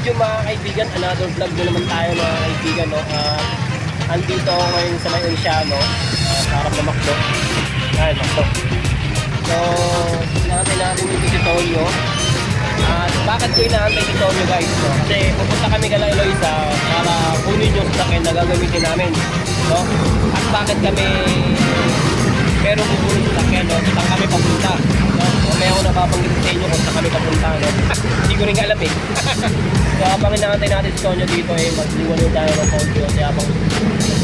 video mga kaibigan, another vlog na naman tayo mga kaibigan, no? Andito ako ngayon sa may Onsiano, harap na Macdo. Ay, Macdo. So, inaantay natin dito si Tonyo. Bakit ko inaantay si Tonyo guys? No? Kasi pupunta kami kay Eloisa para kunin yung sasakyan na gagamitin namin. No? At bakit kami pero kukunin sa sasakyan, no? Saan kami papunta? No? May ako napapanggit sa inyo kung saan kami papunta. No? Hindi ko rin alam eh. So habang inaantay natin si Tonyo dito eh, mag-iwan tayo ng audio. Kaya habang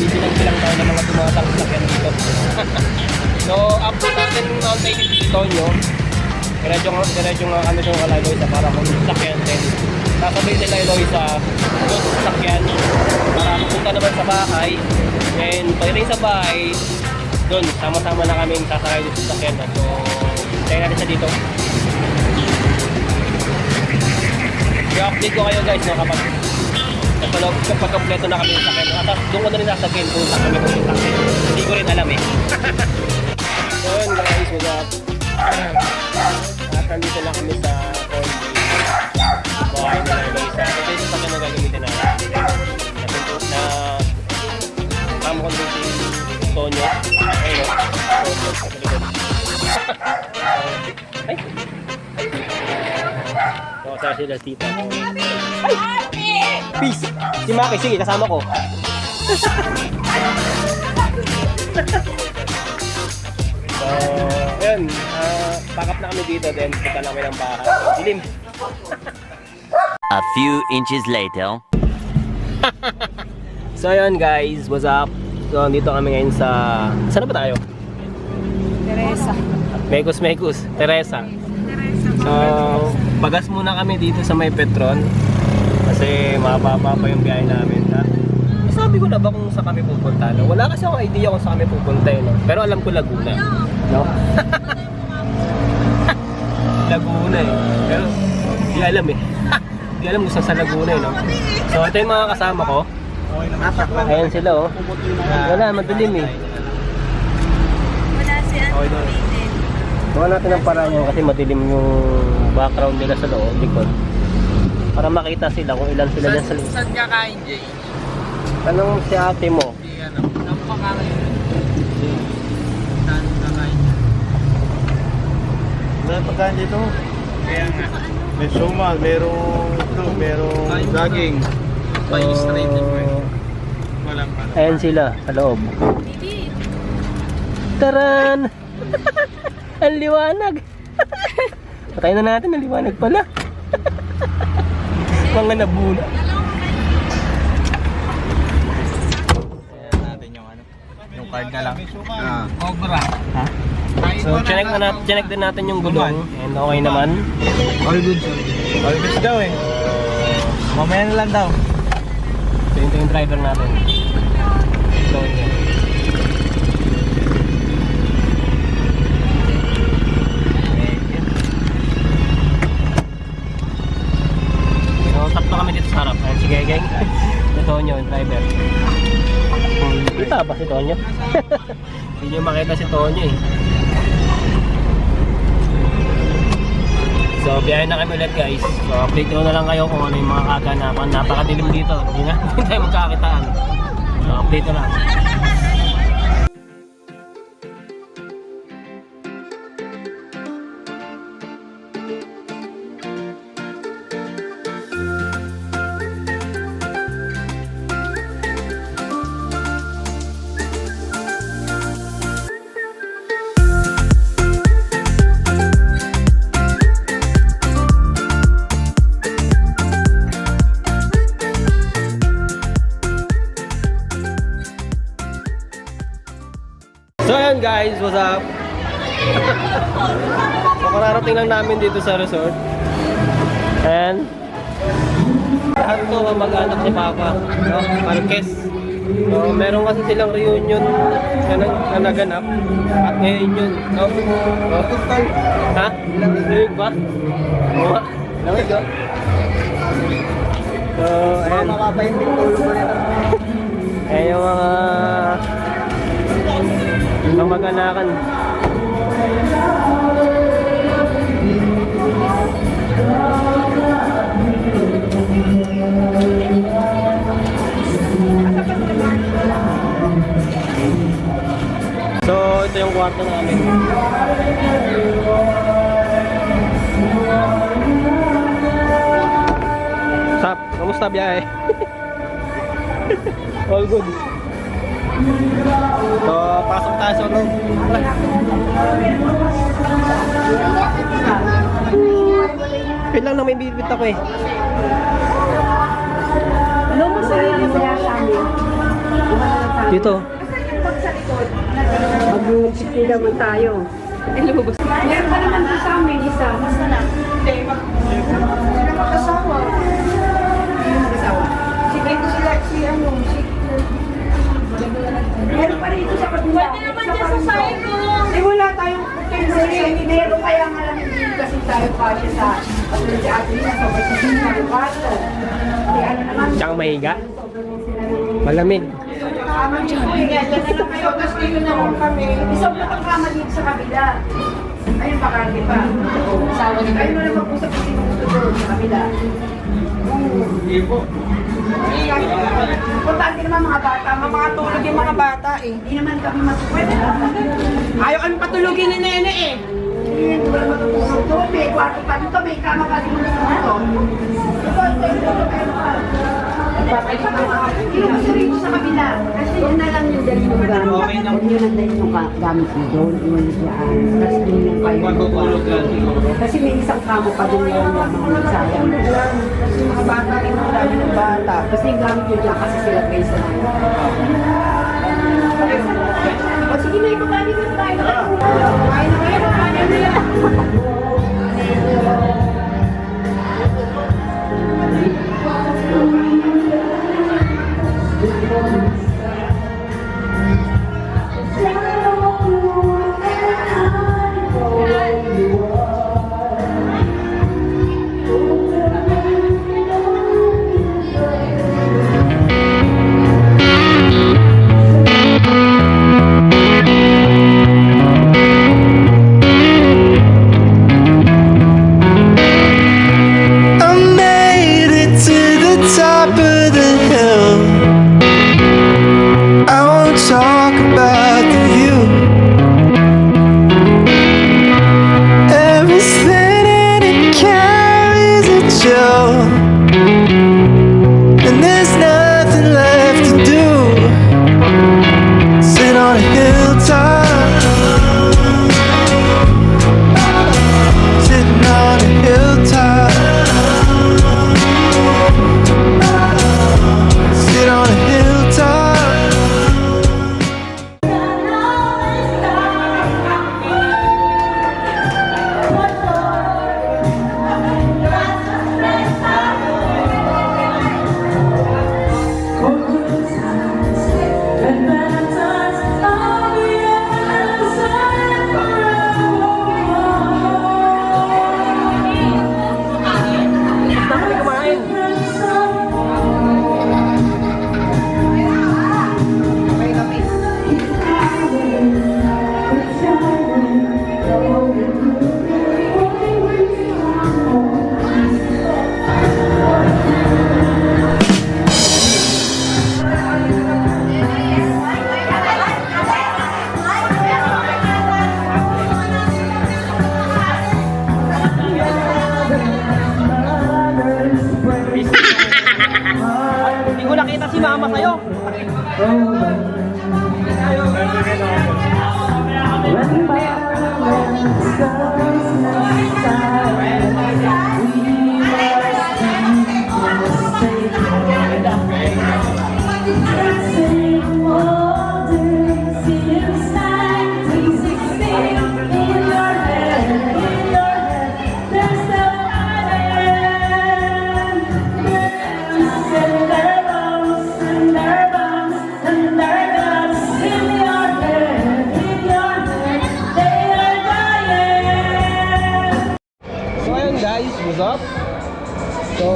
bibilang-bilang tayo ng mga tumatang sasakyan dito. So upload natin inaantay dito si Tonyo. Diretso nga kami doon kay Eloisa para kung sasakyan din. Sasabihin sila Eloisa doon sa sasakyan para mapunta naman sa bahay. And pagdating sa bahay, doon sama-sama na kami sasakay doon sa sasakyan. So tayo natin sa dito. I-update ko kayo guys, no, kapag kompleto na kami sa sasakyan. At doon ko na rin sasabihin kung saan kami pupunta. Hindi ko rin alam eh. So yun guys, what's up? At nandito na kami sa bahay na Eloisa. Ito yung sasakyan na gagamitin natin. Na kamo ko din si Tonyo. Ayun o. Tonyo sa likod. Ay! So kasama sila tita. Ay! Peace! Si Maki, sige kasama ko. So, yun. Pack up na kami dito, then punta na kami ng bahay. Dilim. A few inches later. So yun guys, what's up? So dito kami ngayon sa... Saan na ba tayo? Teresa. Mekus, Teresa. So, bagas muna kami dito sa may Petron. Kasi mababa pa yung biyahe namin. Ha? Sabi ko na ba kung saan kami pupunta? No? Wala kasi akong idea kung saan kami pupunta. No? Pero alam ko Laguna. No? Laguna eh. Pero di alam eh. Di alam kung saan sa Laguna eh. No? So ito yung mga kasama ko. Ayan sila oh. Wala, madilim eh. Wala si Anthony. Gawa natin ang paraan yan kasi madilim yung background nila sa loob, likod. Para makita sila kung ilan sila dyan sa likod. Saan ka kain, Jay? Tanong si ate mo. Hindi, ano? Saan pa kakain? Saan ka kain? May pagkain dito. Kaya nga. May sumal, merong daging. Pa-illustrate mo eh. Walang ano. Ayan sila sa loob. Hindi. Taran! Ang liwanag! Patay na natin, ang liwanag pala. Mga nabuna. Ayan natin yung ano. Yung card na lang. Cobra. Ha? So, chinek din natin yung gulong. And okay naman. All good, all good. All good daw eh. Mamaya na lang daw. So, ito yung driver natin. Tonyo. So, tatlo kami dito sa harap. Ayan si Gegeng. Si Tonyo, yung driver. Kita ba si Tonyo? Hindi nyo makita si Tonyo eh. So, biyahe na kami ulit guys. So, update ko na lang kayo kung ano yung mga kaganapan. Napakadilim dito. Hindi tayo magkakitaan. So, update ko lang. So ayan guys, what's up? So kararating lang namin dito sa resort. And lahat to mag-anak si Papa, no? Marquez. So meron kasi silang reunion na naganap. At ngayon yun, no? Ha? Lamig ba? Oo. Lamig ba? So ayan. Ayan yung mga kamag-anakan. ito yung kwarto namin. Sap, kamusta biyahe? All good. So, pasok tayo sa loob. Wait lang na may bibit ako eh. Ano mo sarili mo kaya sa amin? Dito. Mag-city naman tayo. Ay, lumabas. Meron pa naman sa amin, isa. Basta na. Hindi, mag-asawa. Mag-asawa. Sige, sila, si ano, si... Meron pa rito sa kabila. Pwede naman dyan sa side ko. Eh, wala tayong meron kaya nga lang hindi kasi tayo pa siya sa si Ate Lina, sa basising sa lugato. Kaya ano naman. Tsaka mahiga. Malamig. Kama dyan. Kaya dyan na lang kayo. Tapos dito naman kami. Isang nakakama dito sa kabila. Ayun, pakarte pa. Sawa niyo. Ayun mo na mag-usap kasi kung gusto doon sa kabila. Hindi po. Importante naman mga bata. Makatulog yung mga bata eh. Hindi naman kami matupwede. Ayaw kami patulogin ni Nene eh. Hindi naman matutulog doon. May kwarto pa dito. May kama pa dito dito. Hindi mo gusto rito sa kabila. Kasi yun na lang yung dali yung gamit. Okay na. Yun ang dali yung gamit mo doon. Iwan niyo dyan. Tapos yun yung kayo. Magtutulog lang siguro. Kasi may isang kamo pa doon yung mga sayang. Kasi yung mga bata rin ang dami ng bata. Kasi yung gamit nyo dyan kasi sila kayo sa mga. O sige na, ipagkali na tayo. Kain na kayo, kain na yan. I made it to the top of the hill. I won't talk about the view. Everything in it carries a chill, and there's nothing left to do. Sit on a hilltop, sitting on a hilltop. Sit on a hilltop. Hindi ko nakita si mama sa'yo. So ayun guys, what's up? So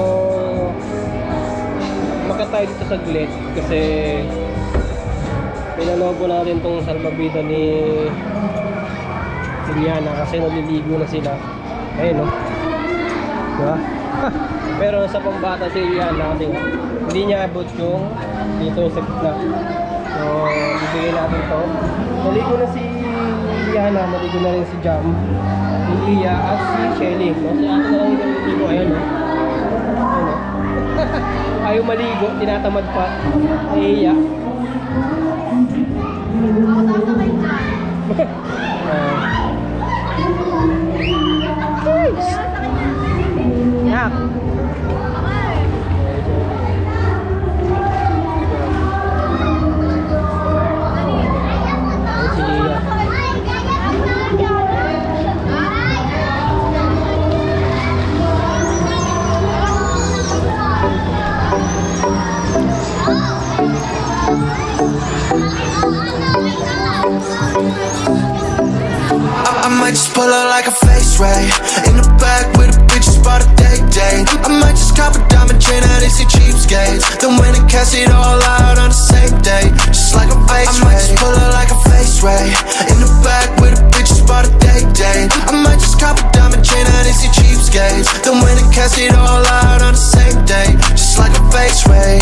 umakyat tayo dito saglit kasi pinanood po natin tong salbabida ni Liliana kasi naliligo na sila. Ayun no? Diba? Pero sa pambata si Liliana kasi hindi niya abot yung dito sa gitna. So bibigyan natin to. Naligo na si Liana, maligo na rin si Jam, si Iya, at si Shelly. No? Si ate na lang yung maligo. Ayan, no? Ayan, no? Ayaw maligo, tinatamad pa. Iya. Yak. Si Iya. I might just pull up like a face ray. In the back with a bitch spot a day. I might just cop a diamond chain out of cheapskates. Then win and cash it all out on the same day. Just like a face ray. I might just pull up like a face ray. In the back with a bitch spot a day. I might just cop a diamond chain out of cheapskates. Then win and cash it all out on the same day. Just like a face ray.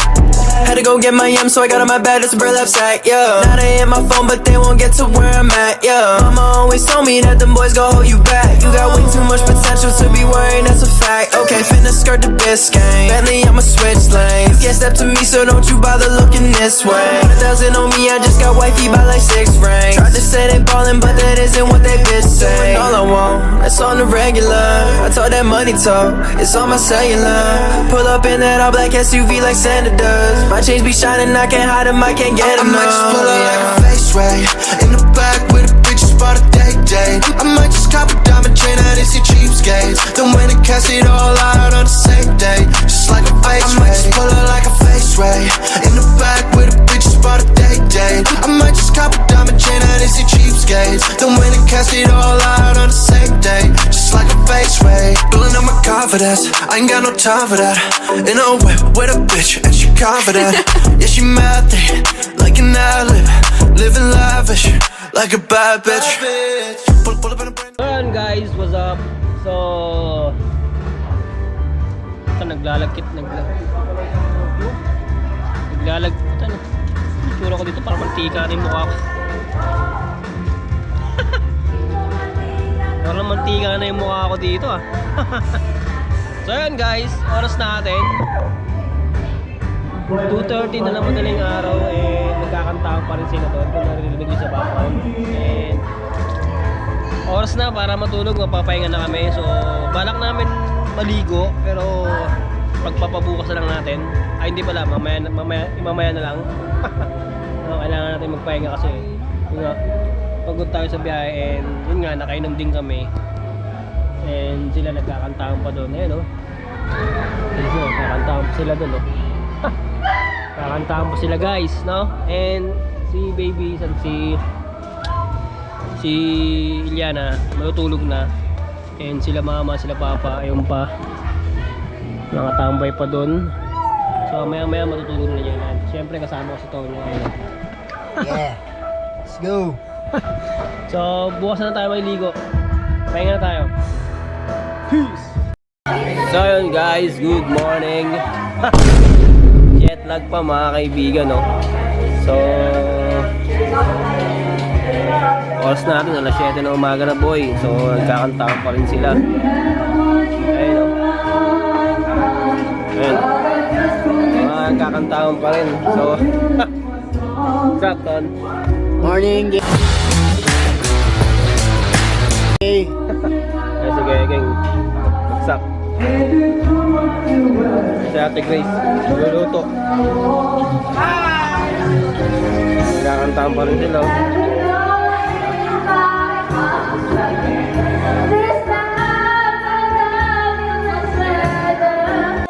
Had to go get my M, so I got on my bed, it's a burlap sack, yeah. Now they hit my phone, but they won't get to where I'm at, yeah. Mama always told me that them boys gon' hold you back. You got way too much potential to be worrying, that's a fact. Okay, finna skirt the Biscayne, Bentley, I'ma switch lanes. You can't step to me, so don't you bother looking this way. 1,000 on me, I just got wifey by like 6 rings. Tried to say they ballin', but that isn't what they bitch say. All I want, that's on the regular. I told that money talk, it's on my cellular. Pull up in that all black SUV like Santa does. My chains be shining, I can't hide them, I can't get enough. I might just pull up like a face ray. In the back with a bitch spot a day. I might just cop a diamond chain out of cheapskates. Then win and cash it all out on the same day. Just like a face ray. I might just pull up like a face ray. In the back with a bitch spot a day. I might just cop a diamond chain out of cheapskates. Then win and cash it all out on the same day. Just like a face ray. Building up my confidence, I ain't got no time for that. In a whip with a bitch and she confident. Yeah, she mad thing, like an ad-lib. Living lavish, like a bad bitch. Pull up in a brand So yun guys, what's up? So ito naglalagkit ano? Itsura ko dito parang mantika na yung mukha ko. Parang mantika na yung mukha ko dito ah. So yun guys, oras natin 2:30 na ng madaling araw, and nagkakantahan pa rin sila doon kung naririnig nyo sa background. And oras na para matulog, mapapahinga na kami. So balak namin maligo, pero pagpapabukas na lang natin. Ay hindi pala, mamaya na lang. So, kailangan natin magpahinga kasi yun nga, pagod tayo sa biyahe, and yun nga, nakainom din kami. And sila nagkakantahan pa doon. Ayan o, nagkakantahan pa sila doon o. Kakantahan pa sila guys, no? And si baby at si Iliana matutulog na. And sila mama, sila papa, ayun pa nakatambay pa doon. So maya matutulog na yan. Siyempre kasama ko si Tonyo. Yeah, let's go. So bukas na tayo maliligo. Pahinga na tayo. Peace. So yun guys, good morning. Jet lag pa mga kaibigan, no? So oras natin, alas 7 na umaga na boy. So nagkakantahan pa rin sila. Ayun, no? Ayun, nagkakantahan pa rin. So what's up, Ton? Morning. Ay, sige, gang. What's up? Si Ate Grace, luluto. Nagkakantahan pa rin sila.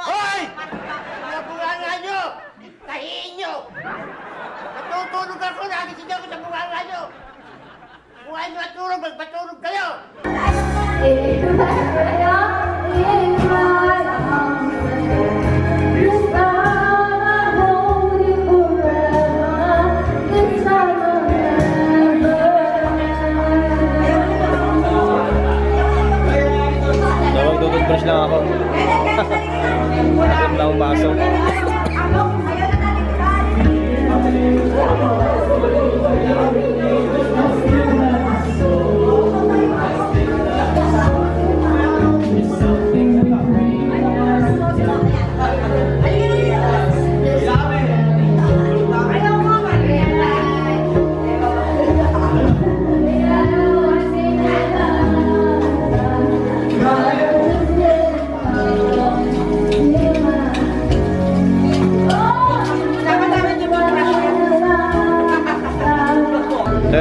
Hoy! Mga bunganga nyo! Tahiin nyo! Natutulog ako, nagising ako sa bunganga nyo! Kung ano matulog, magpatulog kayo! So magdududbrush lang ako. Nakit lang ang baso.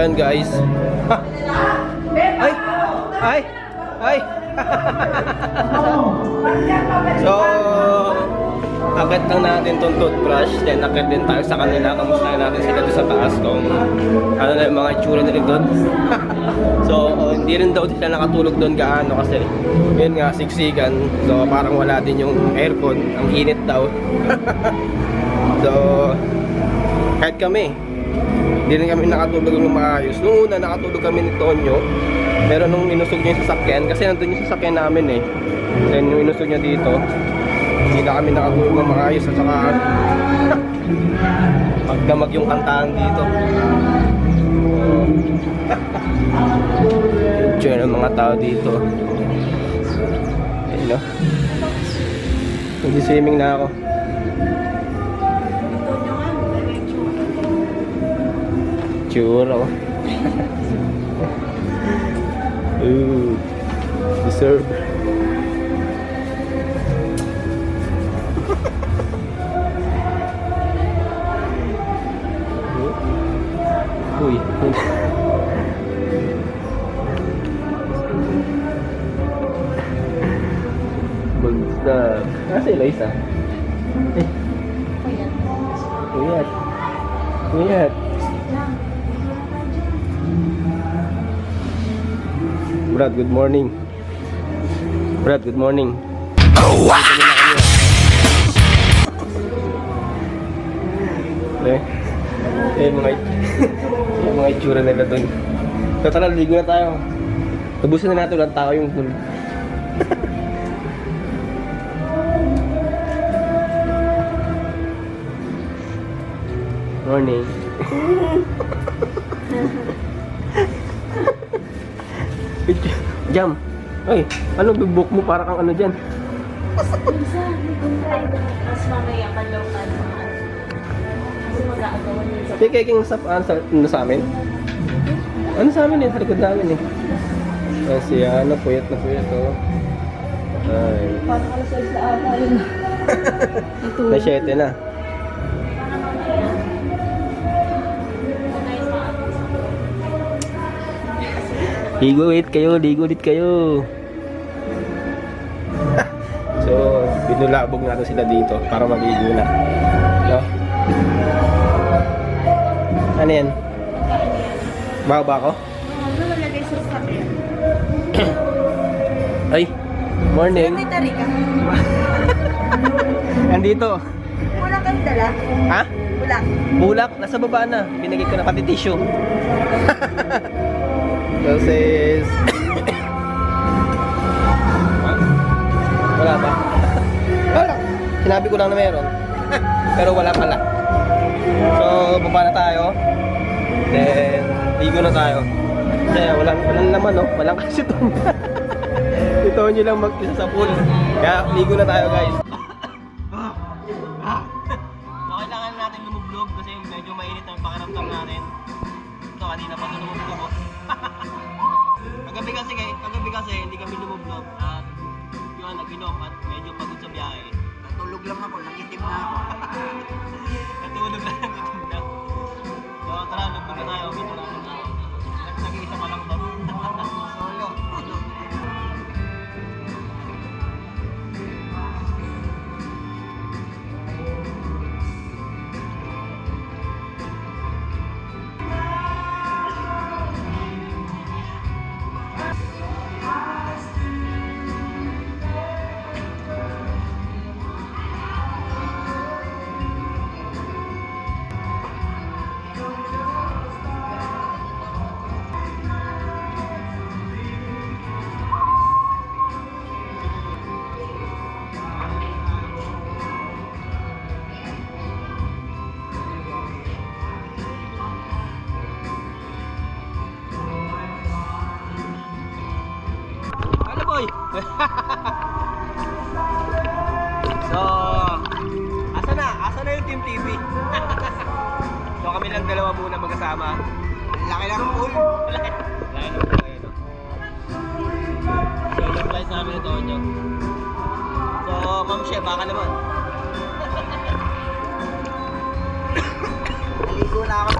Ayan guys. Ay! Ay! Ay! So, agad lang natin itong toothbrush. Then agad din tayo sa kanila. Kamusta natin sila doon sa taas kung ano na yung mga itsura nila doon. So, hindi rin daw sila nakatulog doon gaano kasi yun nga, siksikan. So, parang wala din yung aircon. Ang init daw. So, kahit kami, hindi rin kami nakatulog ng maayos. Nung una, nakatulog kami ni Tonyo. Pero nung inusog niya yung sasakyan, kasi nandun yung sasakyan namin eh. Then yung inusog niya dito, hindi na kami nakatulog ng maayos. At saka, pagdamag yung kantahan dito. Picture ng mga tao dito. Ayun no. Nag-swimming na ako. Tsura ko. Ooh, deserve. Uy. Basta. Nasa Eliza? Eh. Kuyat. Kuyat. Brad, good morning. Brad, good morning. Mga itsura nila doon. So tara, ligo na tayo. Tabusin na natin ulang tao yung pool. Morning. Jam. Ay, ano bibuk mo para kang ano dyan? Mas mamaya ka lang kasi mag-aagawan yun sa... May kaking sa amin? Ano sa amin eh? Sa likod namin eh. Kasi ano, puyat na puyat oh. Ay. Parang alas 6 na ata yun. Na 7 na. Ligo ulit kayo, ligo ulit kayo. So, binulabog natin sila dito para maligo na. No? Ano yan? Bago ba ako? Namalagay sa sakya. Ay, morning. May tarika. Andito. Wala kang dala? Ha? Wala. Bulak, nasa baba na. Binigay ko na pati tissue. Entonces, wala ba? Wala. Sinabi ko lang na meron. Pero wala pala. So, baba na tayo. Then, ligo na tayo. Kasi walang laman, no? Walang kasi ito. Ito nyo lang mag-isa sa pool. Kaya, ligo na tayo, guys. So, kailangan natin lumublog kasi medyo mainit ang pakiramdam natin. Ito, kanina pa ito lumublog. Kagabi kasi hindi kami lumublog at yun, nag-inom at medyo pagod sa biyahe. Natulog lang ako, nangitim na ako. Natulog lang, nagutom na. So tara, lubog na tayo, medyo natin na. Nag-iisa pa lang to. Solo. Boy! So, asa na yung Team TV? So kami lang dalawa muna magkasama. Laki lang ang pool. Laki ng pool ngayon. So yung flight namin ito nyo. So Ma'am She, baka naman. Naligo na ako.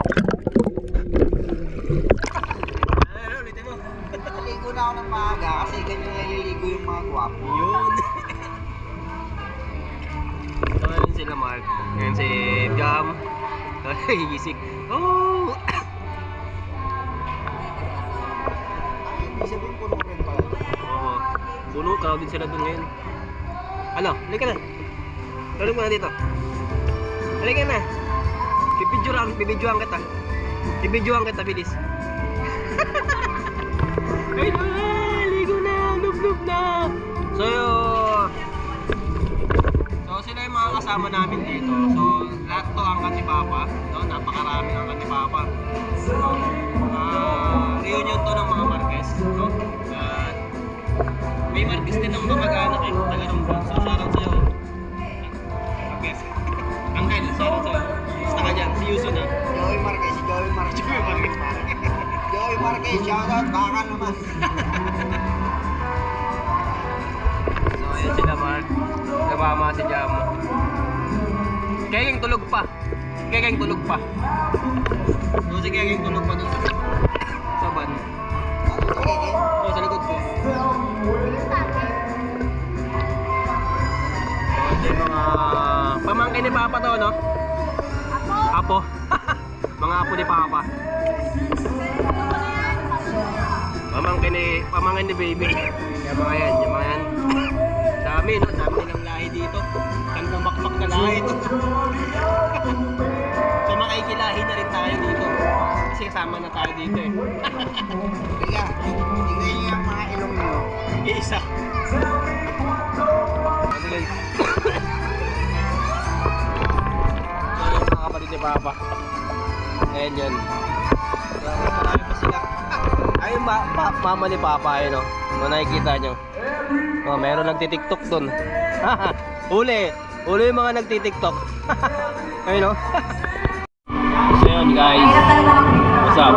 Gising. Oh! Ibig sabihin puno rin pala. Oo. Puno, crowded sila doon ngayon. Ano? Halika na. Tulog mo na dito. Halika na. Bibidyoan kita. Bibidyoan kita, bilis. Ay na! Ligo na! Lub-lub na! So sila yung mga kasama namin dito. So, lahat to angkat ni Papa. No? Napakarami angkat ni Papa. So, reunion to ng mga Marquez. No? At may Marquez din ng kamag-anak eh. Taga-Rambon. So, shoutout sa'yo. Marquez. Uncle, shoutout sa'yo. Gusto ka dyan. Si Yuso na. Joey Marquez, Joey Marquez. Joey Marquez, shoutout, baka naman. So, ayan sila Mark. Nabama si Jamo. Kegeng tulog pa. Kegeng tulog pa. So, si Kegeng tulog pa dun sa van. So, sa likod ko. So, ito yung mga pamangkin ni Papa to, no? Apo. Mga apo ni Papa. Pamangkin ni Baby. Yung mga yan. Dami, no? Dami nilang lahi dito. Ang bumakbak na lahi ito. So makaikilahi na rin tayo dito. Kasi kasama na tayo dito eh. Kaya, tingnan niyo yung mga ilong niyo. Isa. Sige. So yung mga kapatid ni Papa. Ayan yun. So, marami pa sila. Ayun mama ni Papa ayun no. Kung nakikita nyo. Oh, meron nagtitiktok dun. Uli yung mga nagtitiktok. Ayun no. So yun guys. What's up?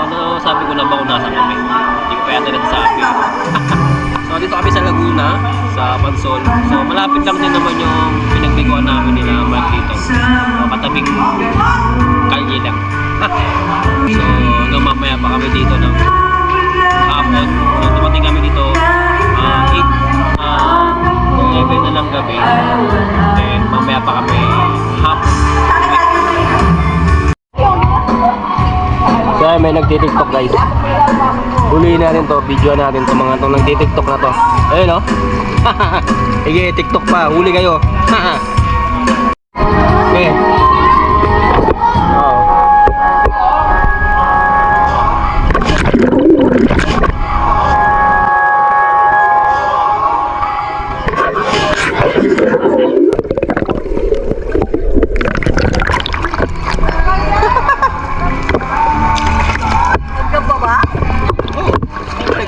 So sabi ko na ba kung nasa kami? Hindi ko pa yata nasasabi. So dito kami sa Laguna, sa Pansol. So malapit lang din naman yung pinagliguan namin nila Mark dito. So katabing kalye lang. So hanggang mamaya pa kami dito ng hapon. So dumating kami dito 11 na lang gabi. Then mamaya pa kami hapon. So may nagtitiktok guys. Huliin natin to, video natin to mga itong nagtitiktok na to. Ayun o. Sige, tiktok pa, huli kayo. Okay.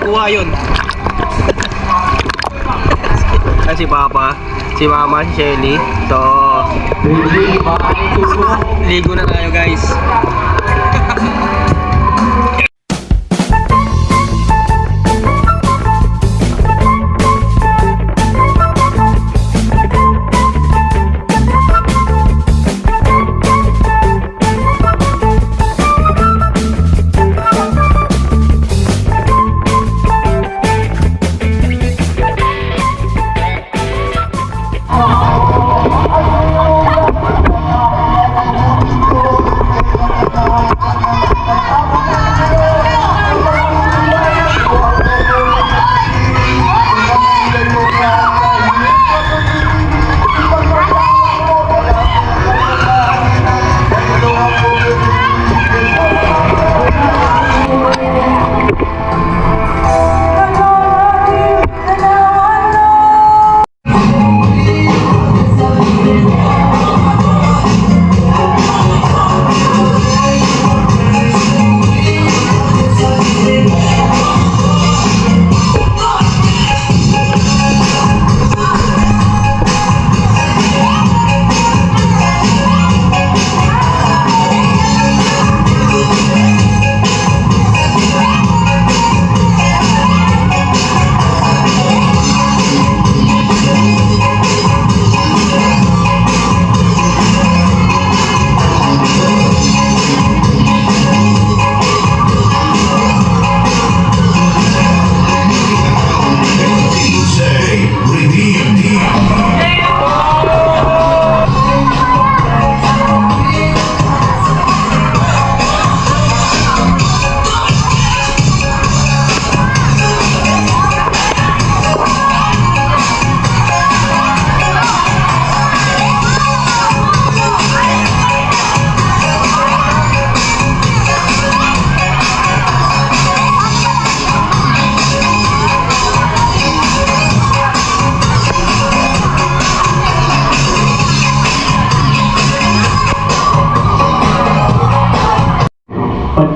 Kuha yun. Si Papa, si Mama, si Shelly. So, ligo na tayo guys.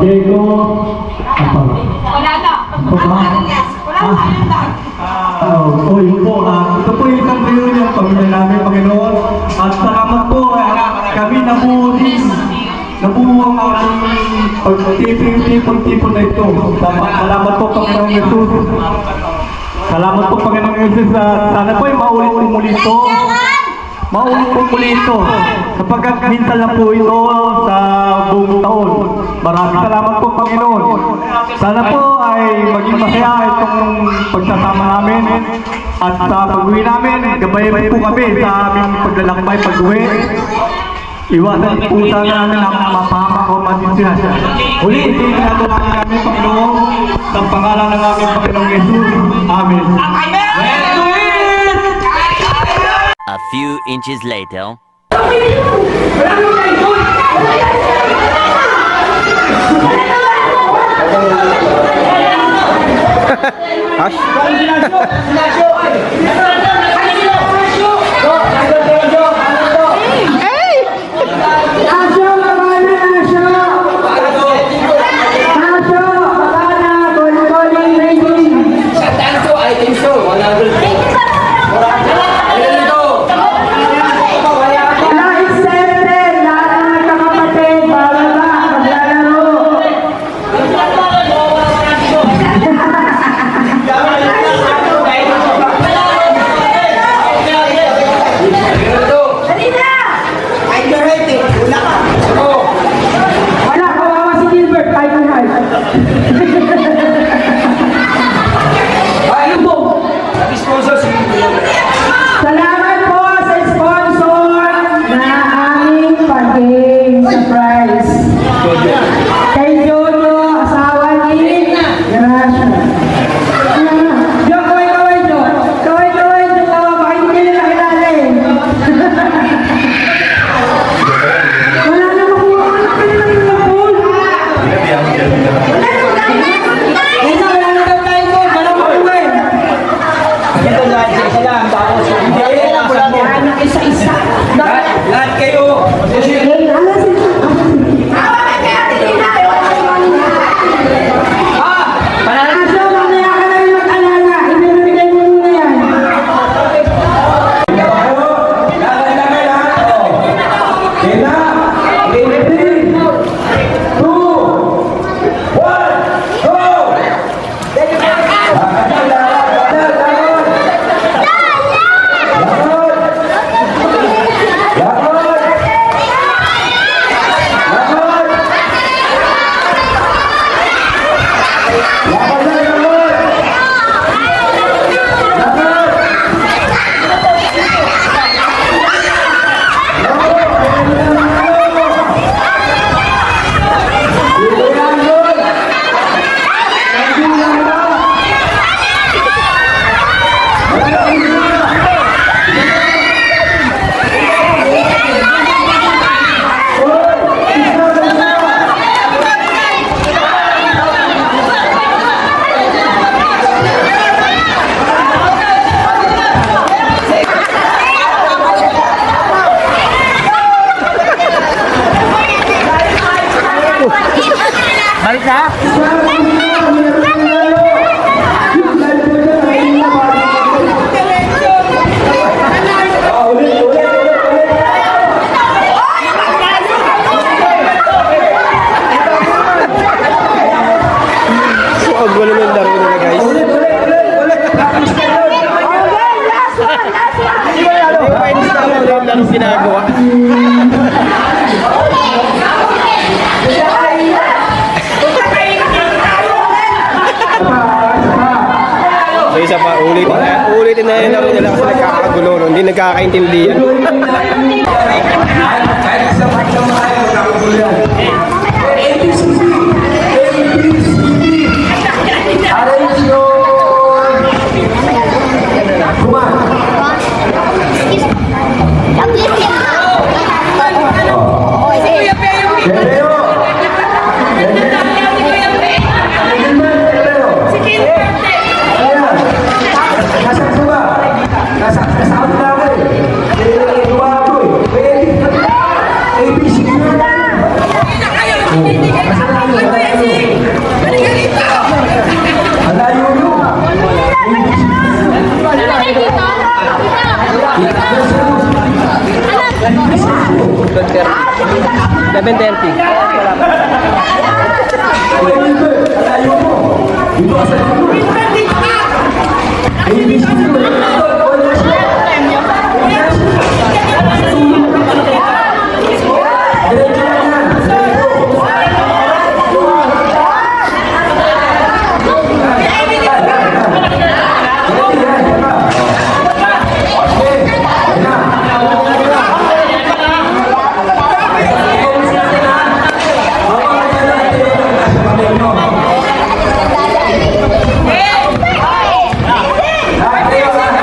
Diego. Apa? Wala na. Oh, yun po. Ito po yung isang reunion, pamilya namin, Panginoon. At salamat po, kami nabuo ang ating pagtipon-tipon na ito. Salamat po, Panginoong Jesus. Salamat po, Panginoong Jesus. Sana po ay maulit po muli ito. Maulit po muli ito. Sapagkat minsan lang po ito sa buong taon. Maraming salamat po, Panginoon. Sana po ay maging masaya itong pagsasama namin. At sa pag-uwi namin, gabayan po kami sa aming paglalakbay pag-uwi. Iwasan po sana namin ang mapahamak o matinsihan. Uli, ito yung ginagawa namin, Panginoon, sa pangalan ng aming Panginoong Jesus. Amen. A few inches later. Salamat po sa sponsor na aming paging surprise. Kay Jojo, asawa ni Gracia. Jo, kaway, Jo. Kaway, Jo. Bakit hindi nila nakilala eh? Wala na makuha. Wala ka na lang yung pool. Wala na daw tayo po. Wala makuha eh. Isa-isa. Lahat kayo! Anong ginagawa? So isa pa, ulitin na yung laro nila kasi nagkakagulo, no? Hindi nagkakaintindihan. Nasa 7:30. Wala pa.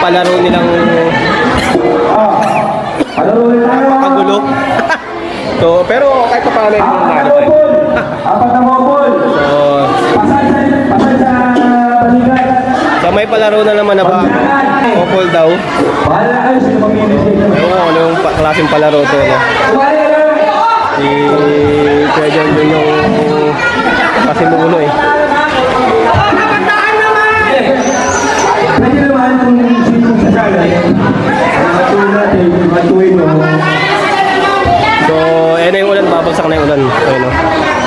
laro nilang kagulo. So, pero kahit pa paano yung nanalo tayo. So, may palaro na naman na ba? Couple daw. Ewan ko ano yung klaseng palaro to. No? Si Kuya John yun yung pasimuno eh. Pwede naman kung sino sa sala. So, ayun na yung ulan. Babagsak na yung ulan. Ayun o.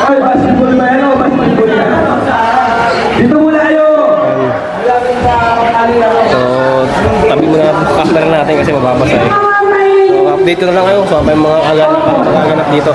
Ay, basketball ba yan o? Basketball yan. Dito muna kayo! So, tabi muna camera natin kasi mababasa eh. So, update ko na lang kayo. So, may mga kaganap dito.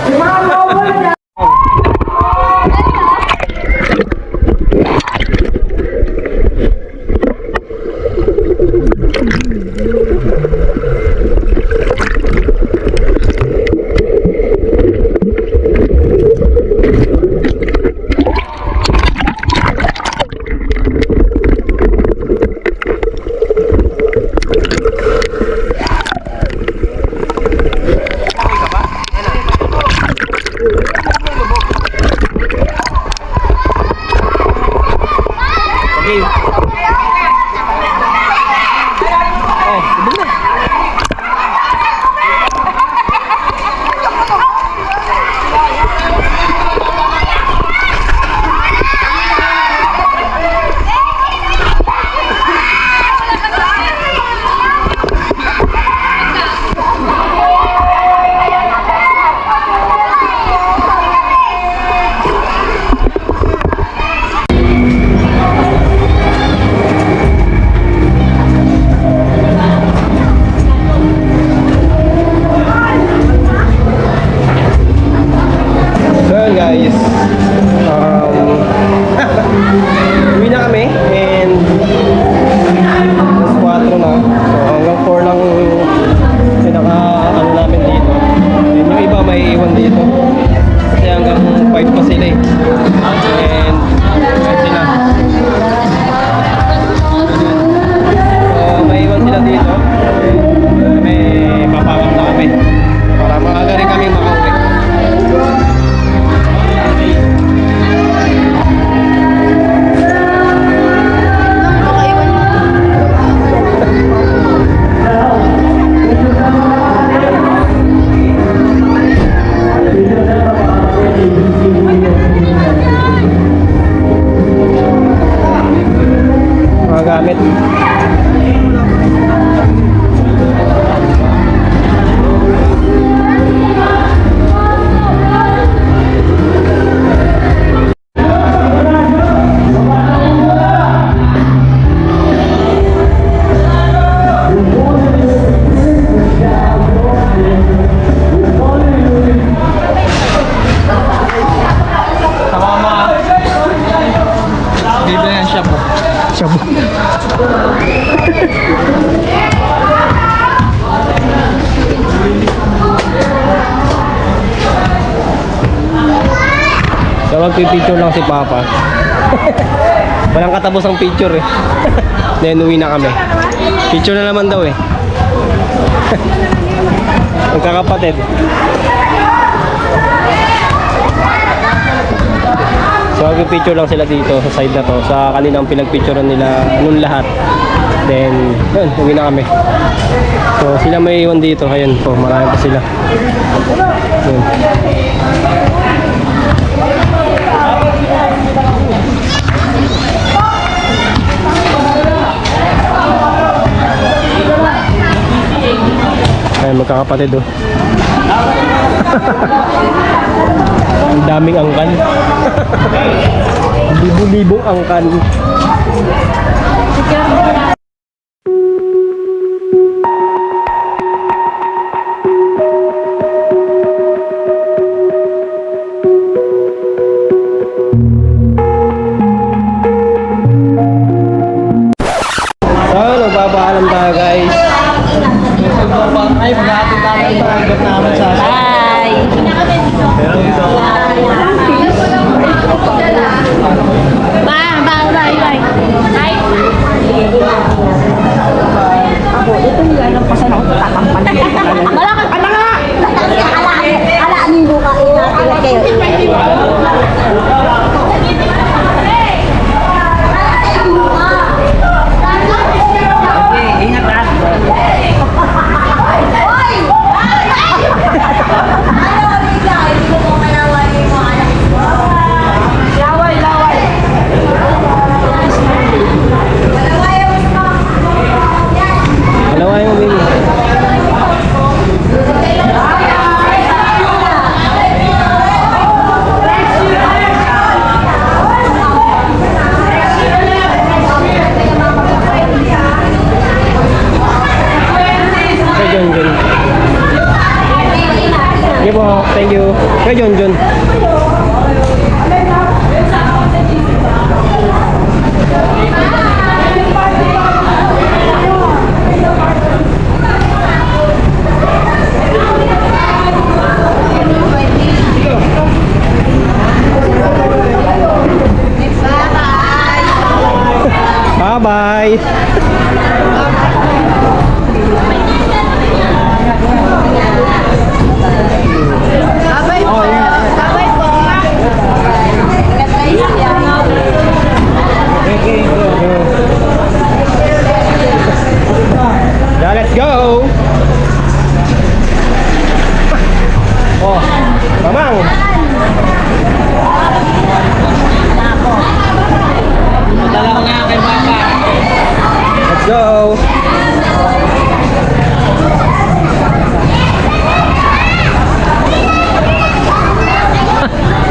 Guys, uwi na kami and alas 4 na, so hanggang 4 lang pinaka ano namin dito, and yung iba may iwan dito kasi hanggang 5 pa sila eh, and sila so may iwan sila dito, may papawak na kami para maaga rin kami makauwi. Mga gamit. Dito yan, shabu. Shabu. So magpipicture lang si Papa. Walang katapos ang picture eh. Then uwi na kami. Picture na naman daw eh. Ang kakapatid. So magpipicture lang sila dito sa side na to. Sa kaninang pinagpicturean nila nung lahat. Then yun, uwi na kami. So sila may iwan dito. Ayun po, marami pa sila. Yun. Ay, magkakapatid oh. Ang daming angkan. Libo-libong angkan. So, nagpapaalam tayo guys. Ay, mag-aatid tayo ang target namin sa Bye! Bye! Bye! Bye! Bye! Bye! Kaya John. Bye-bye. Babay po. Babay po. Ingat kayo siya. Yeah, let's go. Oh, Mamang. Dala ko nga kay Papa. Let's go.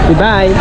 Goodbye.